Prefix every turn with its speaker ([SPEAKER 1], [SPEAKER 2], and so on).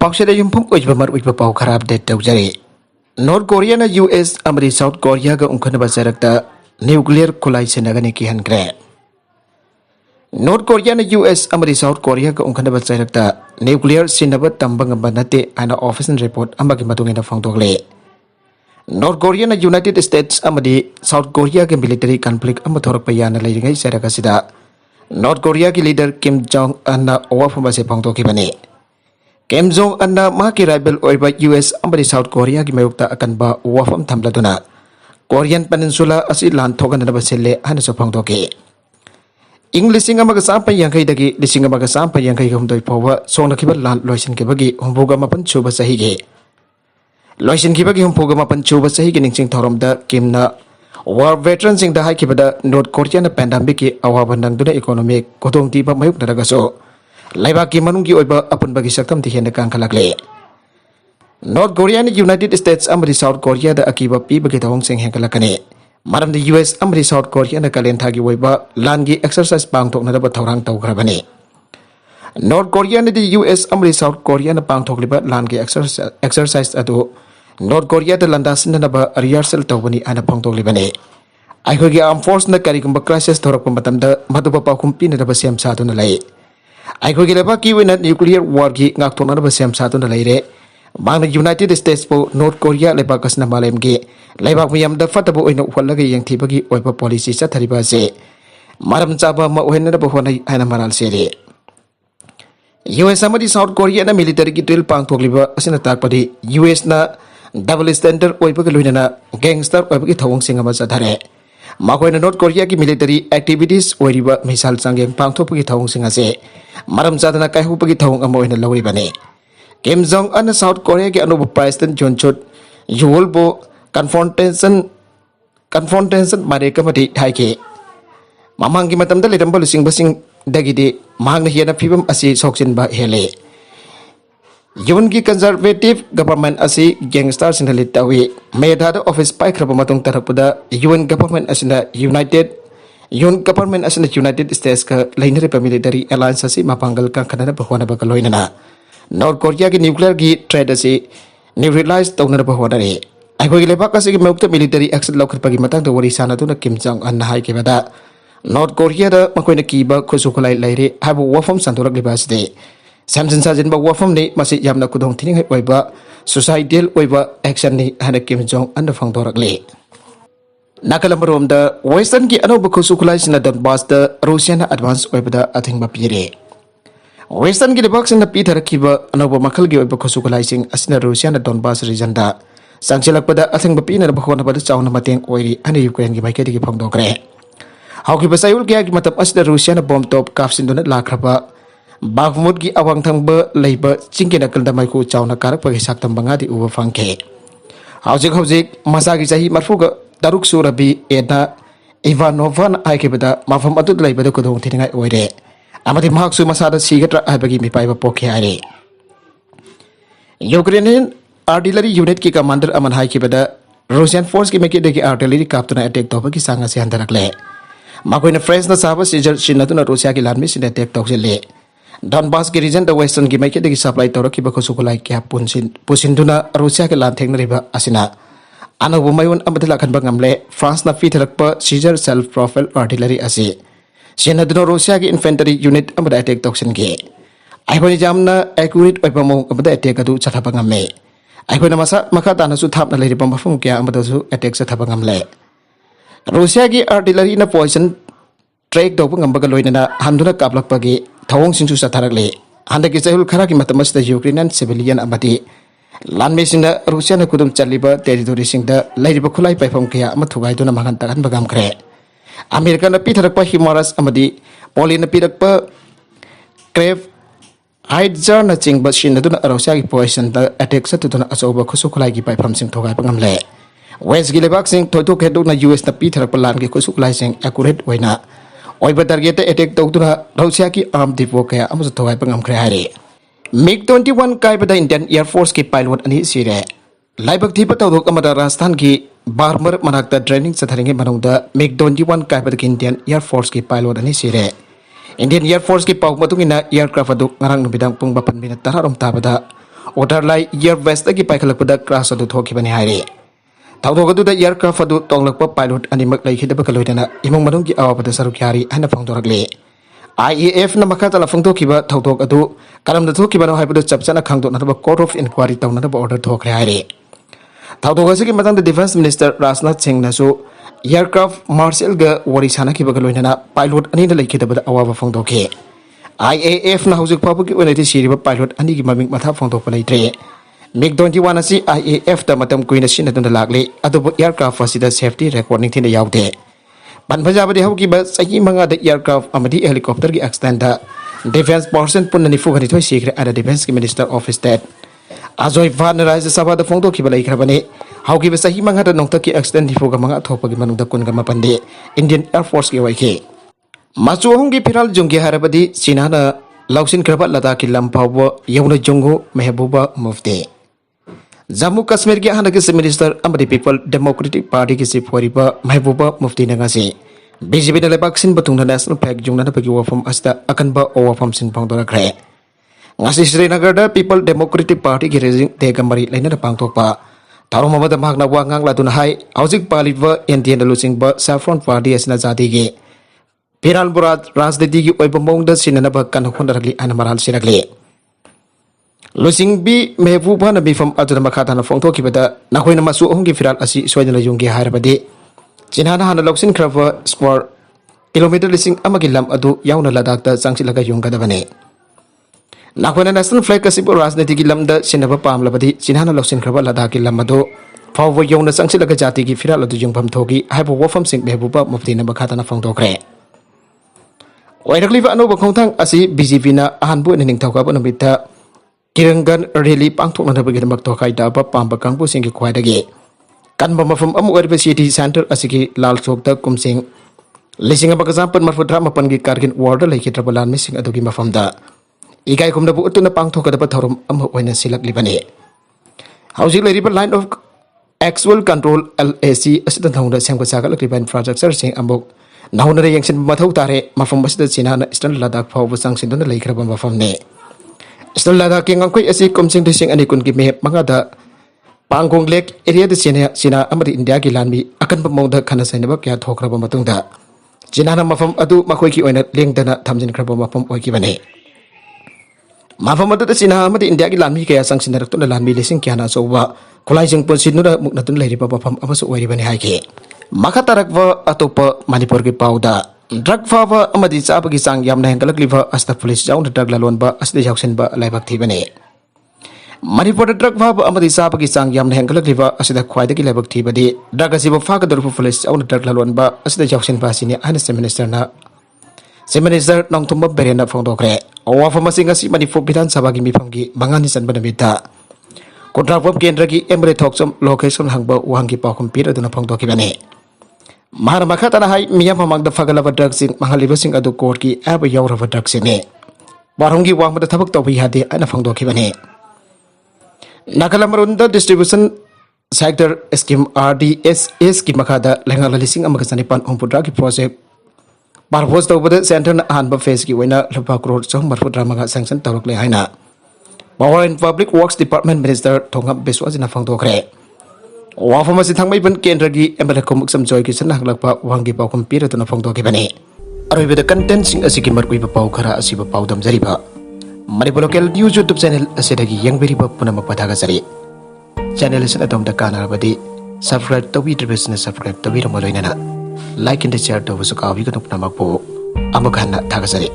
[SPEAKER 1] Paksada yumpung ujba mar ujba pau kharab det tawjari. North Korea na US amri South Korea ga ungkana basarakta nuclear kulai senagani ki hankre. North Korea na US amri South Korea ga ungkana basarakta nuclear sinabat tambang banate ana official report amagi matungina fangtokle. North Korea na United States amadi South Korea ke military conflict amathorak payana leiringai sarakasida. North Korea ki leader Kim Jong Un na owafamba se fangtoki bani. Kim Jong Un na maki rival oiba US amadi South Korea ki mayukta akan ba wafam thamladuna Korean Peninsula asi lan thogan na baselle hana so phangtoki English amaga sampai yangkai dagi lising amaga sampai yangkai humdoi pawa sona kiba lan loisin ke bagi humbuga mapan chuba sahi ge loisin ki bagi humbuga mapan chuba sahi ge ningsing thorom da Kim na war veteran sing da hai kibada North Korea na pandemic ki awaban nang duna economic kodong ti ba mayuk na ragaso Laiba ki manung ki oiba apun bagi saktam ti henda kang kalakle. North Korea ni United States amri South Korea da akiba pi bagi tawong sing hengkalakane. Maram di US amri South Korea na kalen thagi oiba langi exercise pangtok na da thawrang taw khrabane. North Korea ni di US amri South Korea na pangtok liba langi exercise adu North Korea da landasin na ba rehearsal tawbani ana pangtok libane. Aihogi armed force na karigumba crisis thorak pamatam da maduba pakumpi na da ba siam sa na lai. Aiko gilaba ki wina nuclear war ki ngak thona ba sem sa na leire bang United States po North Korea leba kasna malem ge leba miyam da fatabo oina ukhalaga yang thibagi oiba policy sa thariba se maram chaba ma oina ba honai ana maral sere US amadi South Korea na military ki drill pang thokliba asina takpadi US na double standard oiba ga loina gangster oiba ki thawong singa ma sa thare Makoina North Korea ki military activities oiriba misal sanggeng pangthopagi thawong singa se maram sadana kai hupagi thawong amoina lawri bane Kim Jong Un South Korea ki anubu President John Chut yulbo confrontation mare kamati thaike mamangi matamda leramba lusing basing dagide mahang hiana phibam asi soksin ba hele Yun ki conservative government asi gangster sinalit tawi mayadada office pai kraba matong tarapuda UN government asina United States ka lainare pa military alliance asi mapanggal kang kanana bahwana bakaloina na North Korea ki nuclear ki trade asi neutralize tawna bahwana re ai ko gileba kasi ki mukta military action laukar pagi matang do wari sana tu na Kim Jong Un hai ke bada North Korea da makoina ki ba khosukulai laire habu wafam santorak libas de Samson Sajin ba wafam ni masih yamna kudong tining oiba societal oiba action ni hana Kim Jong Un da fangdorak le Nakalamrom da western ki ano bakho sukulai sina Donbass da Russia na advance oiba da athing ba pire Western ki lebak sina pi tharakiba ano ba makal gi oiba khosukulai sing asina Russia na Donbass region da sangchilak pada athing ba pi na bakho na ba chawna mateng oiri ani Ukraine gi maike di fangdokre Hauki basayul ki matab asina Russia na bomb top kafsin do na lakraba Bakhmut ki awang thangba leiba chingkena kalda mai ko chawna karak pagi saktam banga di uba fangke Haujik masa ki sahi marfuga daruk surabi eda Ivanova ai ke bada mafam atut leiba ko dong thingai oire amati mahak su masada sigatra ai bagi mi paiba pokhe are Ukrainian artillery unit ki commander aman hai ke bada Russian force ki meke de ki artillery kaptuna attack to bagi sanga se handarakle makoina France na saba sijar sinatuna Russia ki landmi sin attack to le Donbass ki region the western ki maike de supply toro ki bakho sukulai kya pusinduna Russia ke lan thengna riba asina anabu mayun amadla khan bangamle France na fitharakpa Caesar self profile artillery asi sinaduna Russia ki infantry unit amada attack toksin ge aiboni jamna accurate oiba mo amada attack adu chathapa ngamme aibona masa makha tana su thapna leiripa mafum kya amada su attack chathapa ngamle Russia ki artillery na poison track do ngambaga loina handuna kaplakpagi thawong singsu satharakle handaki chahul khara ki matamas da Ukrainian civilian amati lanme singda Russia na kudum chaliba territory singda lairiba khulai paifam kya amathugai duna magan takan bagam kre America na pitharakpa Himaras amadi Poland na pirakpa Crave Hydra na chingba sinaduna Russia ki poison da attack satuduna asoba khusu khulai ki paifam sing thogai pangamle West gilebak sing thoitok hedu na US na pitharakpa lan ki khusu khulai sing accurate oina Oiba target attack tawduna Russia ki arm depot kaya amu thogai pangam khre hare MiG-21 kai bada Indian Air Force ki pilot ani sire laibak thipa tawdok amada Rajasthan ki Barmer manakta training satharinge manungda MiG-21 kai bada Indian Air Force ki pilot ani sire Indian Air Force ki pau matungina aircraft adu ngarang nubidang pung 8 minute tararom tabada order lai year west ki paikalakpada crash adu thokibani haire thawdok adu da aircraft adu tonglakpa pilot animak lai khidaba kaloidana imong manung ki awabada saruk yari ana phangdorakle IAF na makatala phangdokiba thawdok adu kalam da thokiba no haibadu chapchana khangdo na court of inquiry tawna da order thokre haire thawdok asiki matang da defense minister Rajnath Singh nasu aircraft marshal ga wari sana ki bagaloidana pilot ani da lai khidaba awaba phangdoke IAF na haujuk papu ki onati siriba pilot ani ki maming matha phangdok palaitre MiG-21 asi IAF da matam kuina sinadun lakle adobo aircraft asida safety recording thina yaude banbajabadi hauki ba sahi manga da aircraft amadi helicopter ki accident da defense person punani fugani thoi sikre ada defense ki minister of state ajoy van rise sabha da phongdo ki balai khrabani hauki ba sahi manga da nongta ki accident di fuga manga thopa ki manung da kun ga mapande Indian Air Force ki waike machu hongi phiral junggi harabadi china na lausin khraba ladakh ki lamphawo yawna jungu mehbuba mufti Jammu Kashmir ki hanaki minister amadi People Democratic Party ki siporiba mehbuba mufti nangasi BJP na lebak sin batungna national flag jungna bagi wafam asta akan ba wafam sin pangdora kre ngasi Srinagar da People Democratic Party ki raising te gamari laina da pangtokpa taro mamada magna wangang laduna hai haujik paliba Indian Lusing ba Saffron Party asina jati ki Piral Burat Rajditi ki oiba mongda sinana ba kan khondarakli anamaral sirakli Lusing bi mehbuba na bifam aduna makata na phongto ki bada nakhoi na masu hongi firal asi soidana yunggi harabadi Jinhana hana loksin krava square kilometer lising amagi lam adu yauna ladak da changsilaga yungga da bane nakhoi na national flag kasi rajniti ki lam da sinaba pamlabadi jinhana loksin krava ladak ki lam adu fawo yauna changsilaga jati ki firal adu yungpham thogi haibo wafam sing mehbuba mufti na makata na phongto kre Wairakliva anu bakongtang asi BJP na ahanbu ning thauka ba namita Kirangan rally pangthok na bagi damak tokai da ba pamba kangbu sing ki khwaidagi kanba mafam amu erbe city center asiki lal chok da kumsing lising ba gazam pan marfudra mapan gi kargin ward lai ki trabalan missing adugi mafam da igai kumda bu utuna pangthok da ba thorum amu oina silak libani hauji lai line of actual control LAC asida thongda semka chaka liban infrastructure sing amuk nahuna yengsin mathau tare mafam basida china na eastern ladakh phau bu sangsin dona lai khraba mafam ne Eastern Ladakh ki ngangkoi asi komsing dising ani kun ki me manga da pangkong lek area de China amari India ki lanmi akan bamong da khana sainaba kya thokraba matung da China na mafam adu makhoi ki oina lengdana thamjin khraba mafam oi ki bane mafam adu da China amari India ki lanmi kya sangsin darak tun lanmi lesing kya na sowa khulai jing pon sinu da muknatun leiri ba mafam amasu oi bane hai ke makha tarakwa atopa Manipur ki pauda drug fava amadi chabagi sang yamna hengalakliba asta police jaun drug lalonba asde jauksen ba laibak thibane Manipur drug fava amadi chabagi sang yamna hengalakliba asida khwaidagi laibak thibadi drug asiba faga dorfu police jaun drug lalonba asde jauksen ba sini ana minister nongtumba berena phongdokre owa famasi ngasi Manipur Bidhan Sabha gi mifamgi mangani sanba namita kontrawam kendra gi emre thoksom location hangba uhangi pakhum pir aduna phongdokibane Mahar makatana hai miyam hamang da fagalaba drug sing mahaliba sing adu court ki aba yaurava drug sine barhongi wang mata thabak tobi hade ana phangdoki bane Nagalamrunda distribution sector scheme RDSS ki makada lengal lising amaka sanipan ompudra ki project barpos tawbada center na hanba phase ki wena lupa crore chong marfudra maga sanction tawrokle haina Power and Public Works Department Minister Thongam Beswajina phangdokre Wafamasi thangmai ban kendra gi emba komuk samjoy ki sanang lakpa wangi pau kompira tuna phongdo ki bane aroi beda content sing asiki markui ba pau khara asiba pau dam jari ba Manipur local news YouTube channel asidagi yang beri ba punama padaga jari channel sana dom da kana badi subscribe tawi business subscribe tawi ramaloina na like and share to busuka wi ka tupna makpo amakhana thaga jari